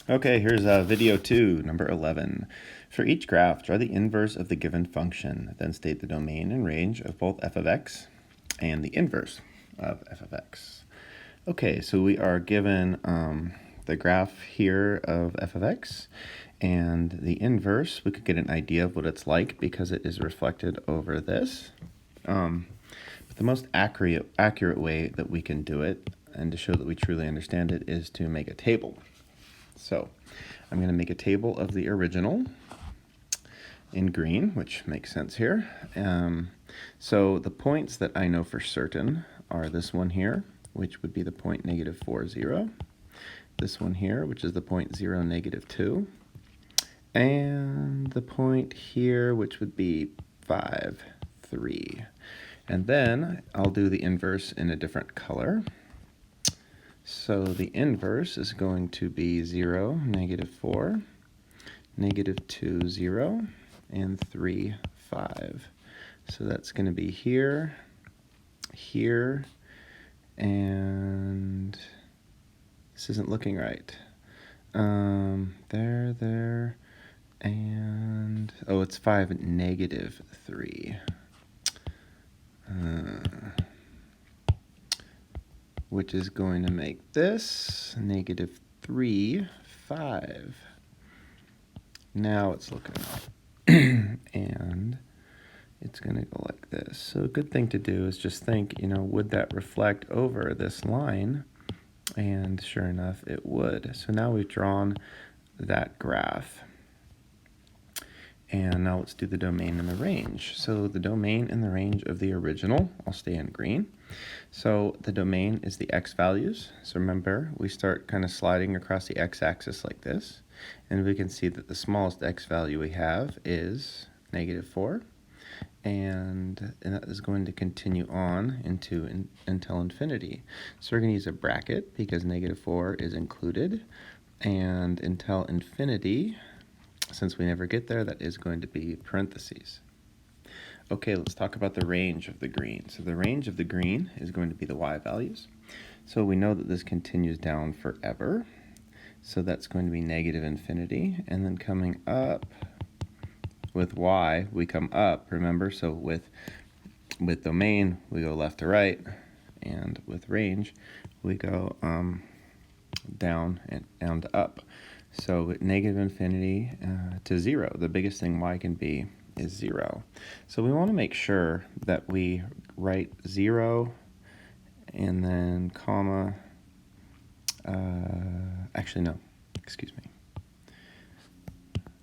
Okay, here's video 2, number 11. For each graph, draw the inverse of the given function, then state the domain and range of both f of x and the inverse of f of x. Okay, so we are given the graph here of f of x, and the inverse, we could get an idea of what it's like because it is reflected over this. But the most accurate way that we can do it, and to show that we truly understand it, is to make a table. So I'm going to make a table of the original in green, which makes sense here. So the points that I know for certain are this one here, which would be the point -4, 0. This one here, which is the point 0, -2. And the point here, which would be 5, 3. And then I'll do the inverse in a different color. So the inverse is going to be 0, -4, -2, 0, and 3, 5. So that's going to be here, here, and this isn't looking right. There, and, oh, it's 5, -3. Which is going to make this -3, 5. Now it's looking right. And it's going to go like this. So a good thing to do is just think, would that reflect over this line? And sure enough, it would. So now we've drawn that graph. And now let's do the domain and the range. So the domain and the range of the original, I'll stay in green. So the domain is the x values. So remember, we start kind of sliding across the x-axis like this. And we can see that the smallest x value we have is -4. And that is going to continue on until infinity. So we're going to use a bracket because -4 is included. And until infinity, since we never get there, that is going to be parentheses. Okay, let's talk about the range of the green. So the range of the green is going to be the y values. So we know that this continues down forever. So that's going to be -infinity. And then coming up with y, we come up, remember? So with domain, we go left to right. And with range, we go down and up. So -infinity to 0, the biggest thing y can be is 0. So we want to make sure that we write 0 and then comma, actually no, excuse me.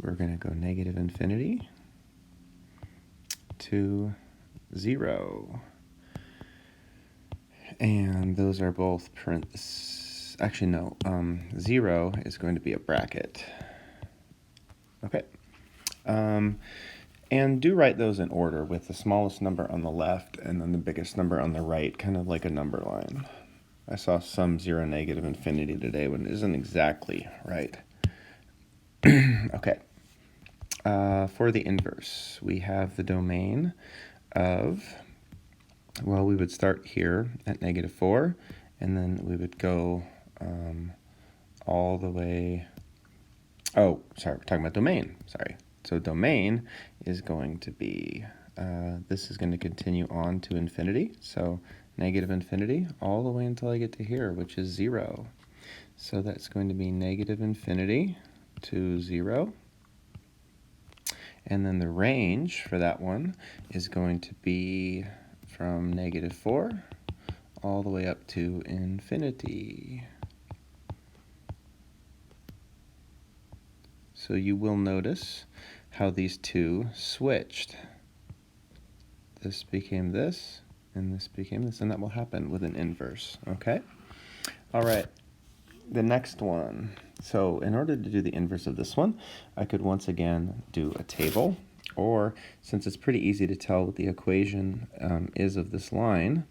We're going to go -infinity to 0. And those are both parentheses. Actually, no, 0 is going to be a bracket. Okay. And do write those in order with the smallest number on the left and then the biggest number on the right, kind of like a number line. I saw some 0, -infinity today when it isn't exactly right. Okay. For the inverse, we have the domain of, well, we would start here at -4, and then we would go all the way, oh, sorry, we're talking about domain, sorry. So domain is going to be, this is going to continue on to infinity, so -infinity all the way until I get to here, which is 0. So that's going to be -infinity to 0. And then the range for that one is going to be from -4 all the way up to infinity. So you will notice how these two switched. This became this, and this became this, and that will happen with an inverse, okay? All right, the next one. So in order to do the inverse of this one, I could once again do a table, or since it's pretty easy to tell what the equation is of this line,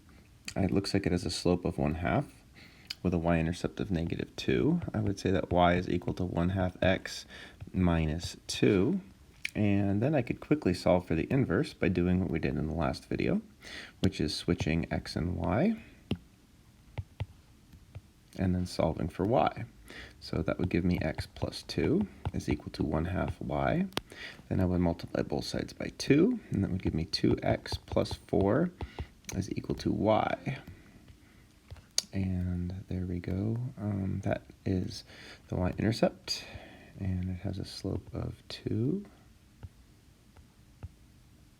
it looks like it has a slope of 1/2 with a y-intercept of -2. I would say that y is equal to 1/2 x minus 2. And then I could quickly solve for the inverse by doing what we did in the last video, which is switching x and y, and then solving for y. So that would give me x plus 2 is equal to 1/2 y. Then I would multiply both sides by 2, and that would give me 2x plus 4 is equal to y. And there we go. That is the y-intercept, and it has a slope of 2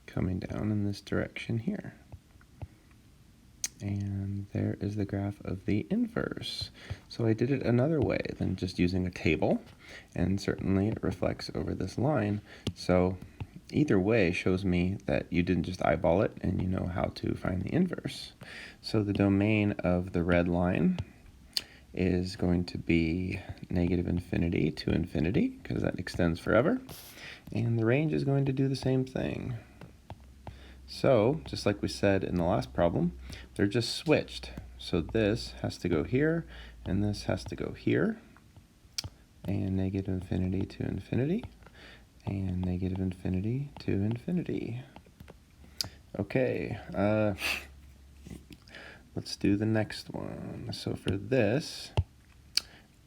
coming down in this direction here. And there is the graph of the inverse. So I did it another way than just using a table, and certainly it reflects over this line. So either way shows me that you didn't just eyeball it and you know how to find the inverse. So the domain of the red line is going to be -infinity to infinity, because that extends forever. And the range is going to do the same thing. So, just like we said in the last problem, they're just switched. So this has to go here, and this has to go here, and -infinity to infinity, and -infinity to infinity. Okay, let's do the next one. So for this,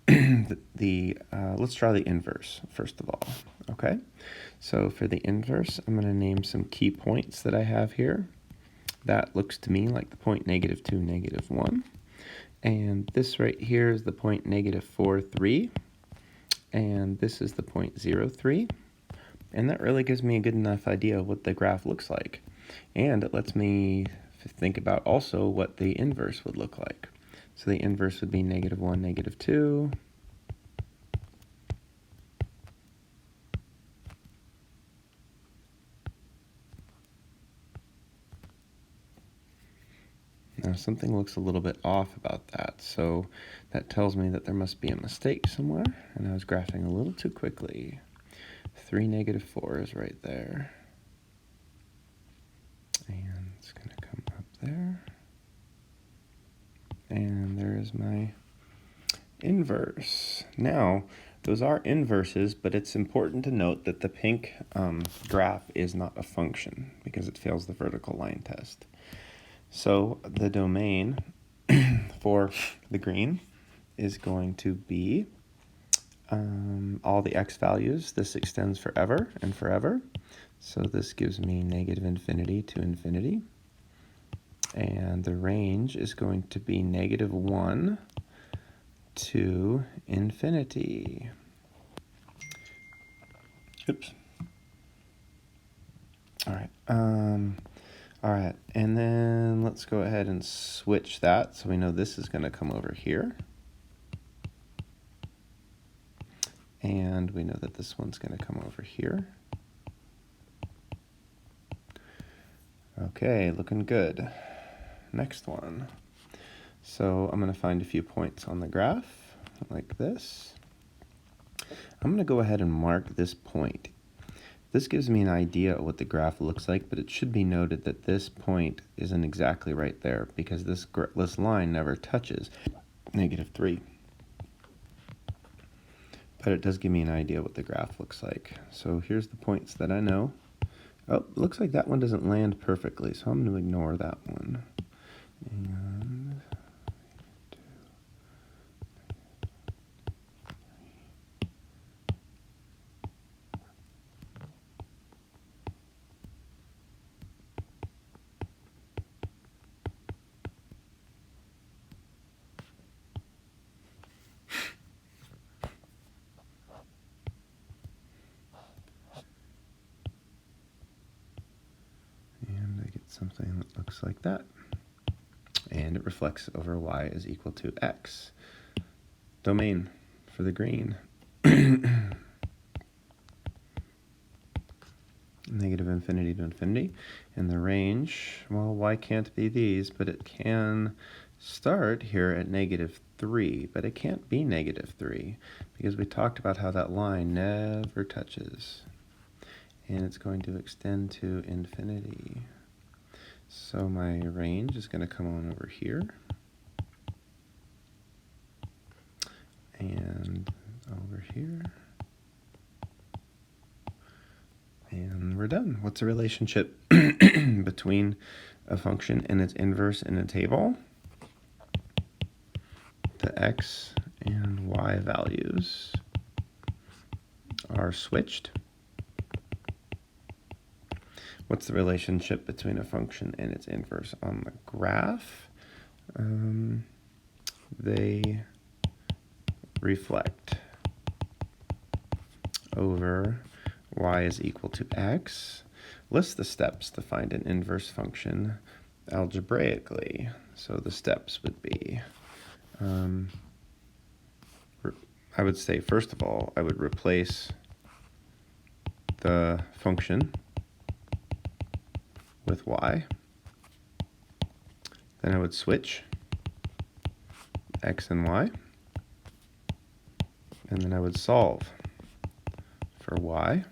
let's draw the inverse first of all, okay? So for the inverse, I'm going to name some key points that I have here. That looks to me like the point -2, -1. And this right here is the point -4, 3. And this is the point 0, 3. And that really gives me a good enough idea of what the graph looks like. And it lets me think about also what the inverse would look like. So the inverse would be -1, -2. Now something looks a little bit off about that, so that tells me that there must be a mistake somewhere, and I was graphing a little too quickly. 3, -4 is right there. And it's going to come up there. And there is my inverse. Now, those are inverses, but it's important to note that the pink graph is not a function because it fails the vertical line test. So the domain for the green is going to be all the x values. This extends forever and forever. So this gives me -infinity to infinity. And the range is going to be -1 to infinity. Oops. All right. All right, and then let's go ahead and switch that. So we know this is going to come over here. And we know that this one's going to come over here. Okay, looking good. Next one. So I'm going to find a few points on the graph, like this. I'm going to go ahead and mark this point. This gives me an idea of what the graph looks like, but it should be noted that this point isn't exactly right there because this line never touches -3. But it does give me an idea what the graph looks like. So here's the points that I know. Oh, it looks like that one doesn't land perfectly, so I'm going to ignore that one. And I get something that looks like that. And it reflects over y is equal to x. Domain for the green. -infinity to infinity. And the range, well, y can't be these, but it can start here at -3, but it can't be -3 because we talked about how that line never touches. And it's going to extend to infinity. So my range is going to come on over here. And over here. And we're done. What's the relationship between a function and its inverse in a table? The x and y values are switched, what's the relationship between a function and its inverse on the graph? They reflect over y is equal to x. List the steps to find an inverse function algebraically. So the steps would be, I would say, first of all, I would replace the function with y. Then I would switch x and y. And then I would solve for y.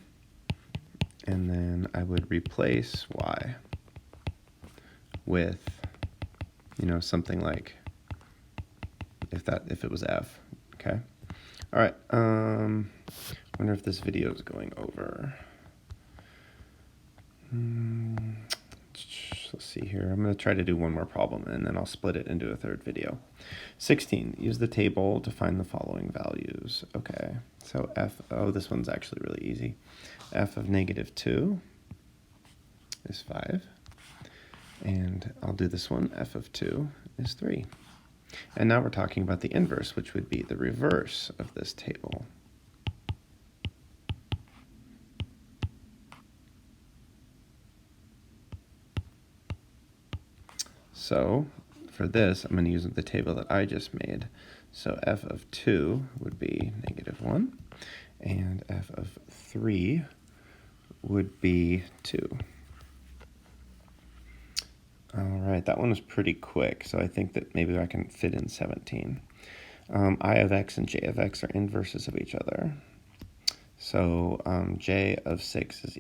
And then I would replace y with, something like, if it was f, okay? All right, wonder if this video is going over. Let's see here. I'm going to try to do one more problem, and then I'll split it into a third video. 16, use the table to find the following values. Okay, so this one's actually really easy. F of -2 is 5. And I'll do this one, f of 2 is 3. And now we're talking about the inverse, which would be the reverse of this table. So for this, I'm going to use the table that I just made. So f of 2 would be -1, and f of 3 would be 2. All right, that one was pretty quick, so I think that maybe I can fit in 17. I of x and j of x are inverses of each other. So j of 6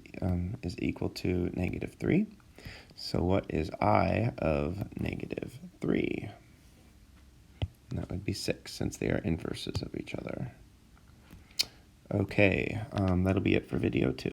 is equal to -3. So what is I of -3? And that would be 6, since they are inverses of each other. Okay, that'll be it for video 2.